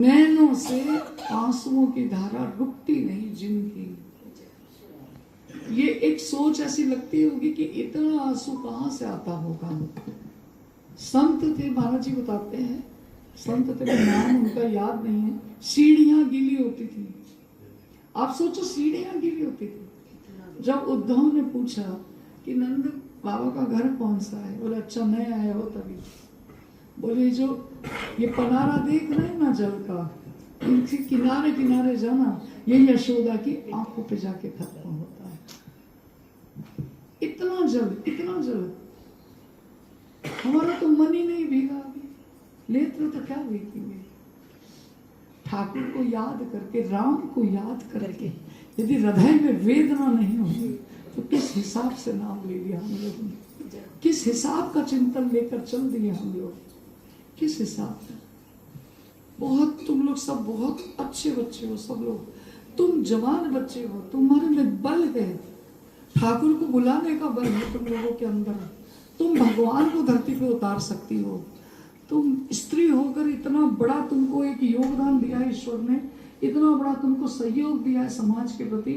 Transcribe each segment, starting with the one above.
नैनों से आंसुओं की धारा रुकती नहीं जिनकी। ये एक सोच ऐसी लगती होगी कि इतना आंसू कहां से आता होगा। संत थे, महाराज जी बताते हैं, संत थे, नाम उनका याद नहीं है, सीढ़ियां गीली होती थी। आप सोचो सीढ़ियां गीली होती थी। जब उद्धव ने पूछा कि नंद बाबा का घर कौन सा है, बोले अच्छा नए आए हो तभी। बोले जो ये पनारा देख रहे हैं ना जल का, इनके किनारे किनारे जाना, ये यशोदा की आंखों पे जाके खत्म होता है। इतना जल, इतना जल। हमारा तो मन ही नहीं भीगा अभी, नेत्र तो क्या भीगेंगे। ठाकुर को याद करके, राम को याद करके यदि हृदय में वेदना नहीं होगी तो किस हिसाब से नाम ले लिया हम लोगों ने, किस हिसाब का चिंतन लेकर चल दिए हम लोग, किस हिसाब से। बहुत तुम लोग सब बहुत अच्छे बच्चे हो, सब लोग तुम जवान बच्चे हो, तुम्हारे में बल है, ठाकुर को बुलाने का बल है तुम लोगों के अंदर। तुम भगवान को धरती पे उतार सकती हो। तुम स्त्री होकर इतना बड़ा तुमको एक योगदान दिया है ईश्वर ने, इतना बड़ा तुमको सहयोग दिया है समाज के प्रति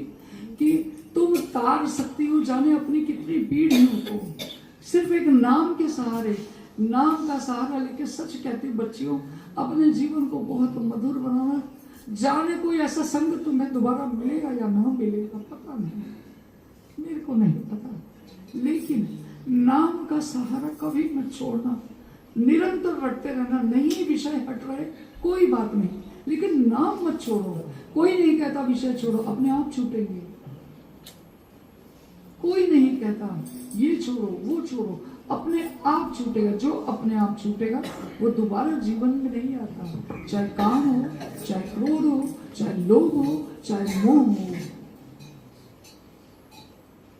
कि तुम तार सकती हो जाने अपनी कितनी पीढ़ियों को, सिर्फ एक नाम के सहारे, नाम का सहारा लेके। सच कहती बच्चियों, अपने जीवन को बहुत मधुर बनाना। जाने कोई ऐसा संग तुम्हें दोबारा मिलेगा या ना मिलेगा, पता नहीं, मेरे को नहीं पता, लेकिन नाम का सहारा कभी मत छोड़ना, निरंतर रटते रहना। नहीं विषय हट रहे कोई बात नहीं, लेकिन नाम मत छोड़ो। कोई नहीं कहता विषय छोड़ो, अपने आप छूटेंगे। कोई नहीं कहता ये छोड़ो वो छोड़ो, अपने आप छूटेगा। जो अपने आप छूटेगा वो दोबारा जीवन में नहीं आता। चाहे काम हो, चाहे क्रोध हो, चाहे लोभ हो, चाहे मोह हो,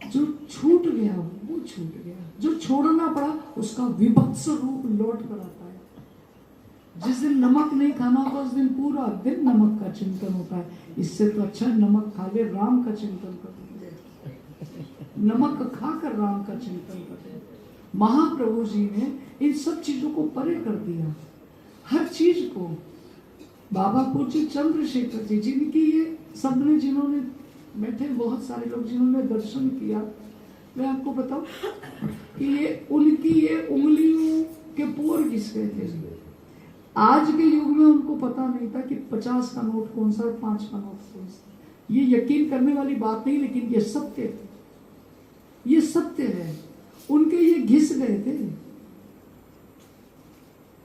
जो छूट गया वो छूट गया। जो छोड़ना पड़ा उसका विभत्स रूप लौट कर आता है। जिस दिन नमक नहीं खाना होता उस दिन पूरा दिन नमक का चिंतन होता है। इससे तो अच्छा नमक खा ले, राम का चिंतन कर, नमक खाकर राम का चिंतन कर। महाप्रभु जी ने इन सब चीजों को परे कर दिया, हर चीज को। बाबा पूज्य चंद्रशेखर जी, जिनकी ये सबने, जिन्होंने बैठे बहुत सारे लोग जिन्होंने दर्शन किया, मैं आपको बताऊं कि ये उनकी ये उंगलियों के पोर घिस गए थे। आज के युग में उनको पता नहीं था कि 50 का नोट कौन सा और 5 का नोट कौन सा। ये यकीन करने वाली बात नहीं, लेकिन ये सत्य है, ये सत्य है। उनके ये घिस गए थे,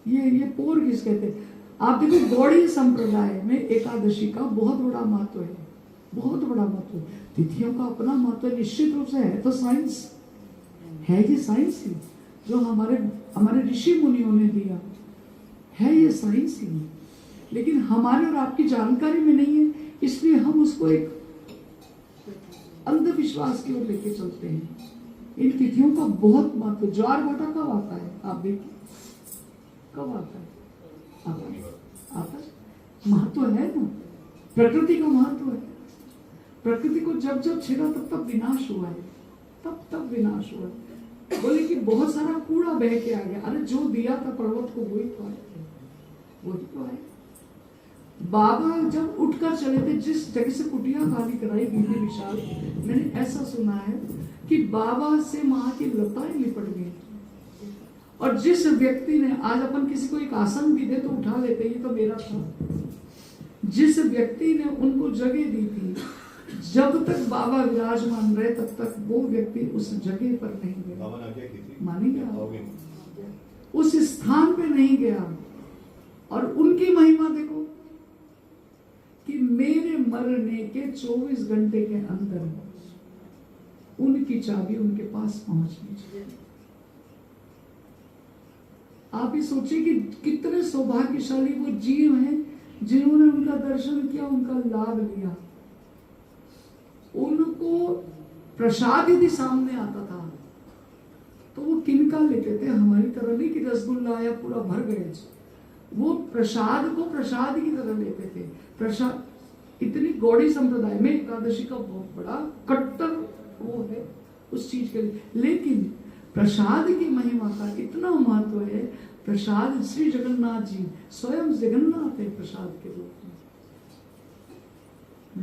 ये पोर घिस गए थे। आप देखो गौड़ी संप्रदाय में एकादशी का बहुत बड़ा महत्व है, बहुत बड़ा महत्व। तिथियों का अपना महत्व निश्चित रूप से है, तो साइंस है, ये साइंस ही जो हमारे ऋषि मुनियों ने दिया है, ये साइंस ही। लेकिन हमारे और आपकी जानकारी में नहीं है, इसलिए हम उसको एक अंधविश्वास की ओर लेके चलते हैं। इन तिथियों का बहुत महत्व। ज्वार भाटा कब आता है आप देखिए, कब आता है, आता है। महत्व है ना, प्रकृति का महत्व है। प्रकृति को जब जब छेड़ा तब तब विनाश हुआ है, तब तब विनाश हुआ है। बोले कि बहुत सारा कूड़ा बह के आ गया। अरे जो दिया था पर्वत को वही तो आए, वही तो आए। बाबा जब उठकर चले थे, जिस जगह से कुटिया खाली कराई गई थी विशाल, मैंने ऐसा सुना है कि बाबा से वहां की लताएं लिपट गई। और जिस व्यक्ति ने, आज अपन किसी को एक आसन भी दे तो उठा लेते, ये तो मेरा था। जिस व्यक्ति ने उनको जगह दी थी, जब तक बाबा विराजमान रहे तब तक वो व्यक्ति उस जगह पर नहीं गया, मानी गया, उस स्थान पे नहीं गया। और उनकी महिमा देखो कि मेरे मरने के 24 घंटे के अंदर उनकी चाबी उनके पास पहुंचनी चाहिए। आप ही सोचिए कि कितने सौभाग्यशाली वो जीव हैं जिन्होंने उनका दर्शन किया, उनका लाभ लिया। उनको प्रसाद यदि सामने आता था तो वो किनका लेते थे, हमारी तरह नहीं कि रसगुल्ला आया पूरा भर गए। वो प्रसाद को प्रसाद की तरह लेते थे। प्रसाद, इतनी गौड़ी संप्रदाय में एकादशी का बहुत बड़ा कट्टर वो है उस चीज के लिए। लेकिन प्रसाद की महिमा का इतना महत्व है, प्रसाद श्री जगन्नाथ जी स्वयं जगन्नाथ है प्रसाद के रूप में।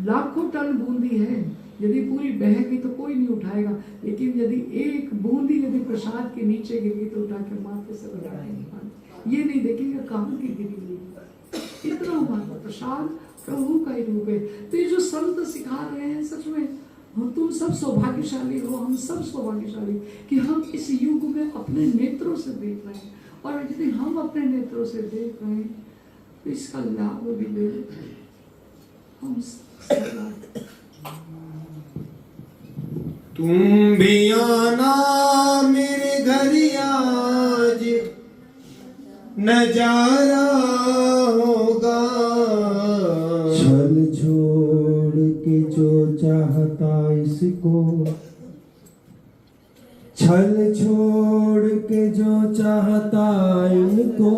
लाखों टन बूंदी है, यदि पूरी बहेगी तो कोई नहीं उठाएगा, लेकिन यदि एक बूंदी यदि प्रसाद के नीचे गिरी तो उठा के माथे से उठाएंगे, ये नहीं देखेंगे कहाँ की गिरी हुई। इतना हमारा प्रसाद प्रभु का ही रूप है। तो ये जो संत सिखा रहे हैं सच में तुम सब सौभाग्यशाली हो, हम सब सौभाग्यशाली कि हम इस युग में अपने नेत्रों से देख रहे हैं, और यदि हम अपने नेत्रों से देख रहे हैं तो इसका लाभ भी ले हम। तुम भी आना मेरे घर आज, नजारा होगा। छल छोड़ के जो चाहता इसको, छल छोड़ के जो चाहता इनको,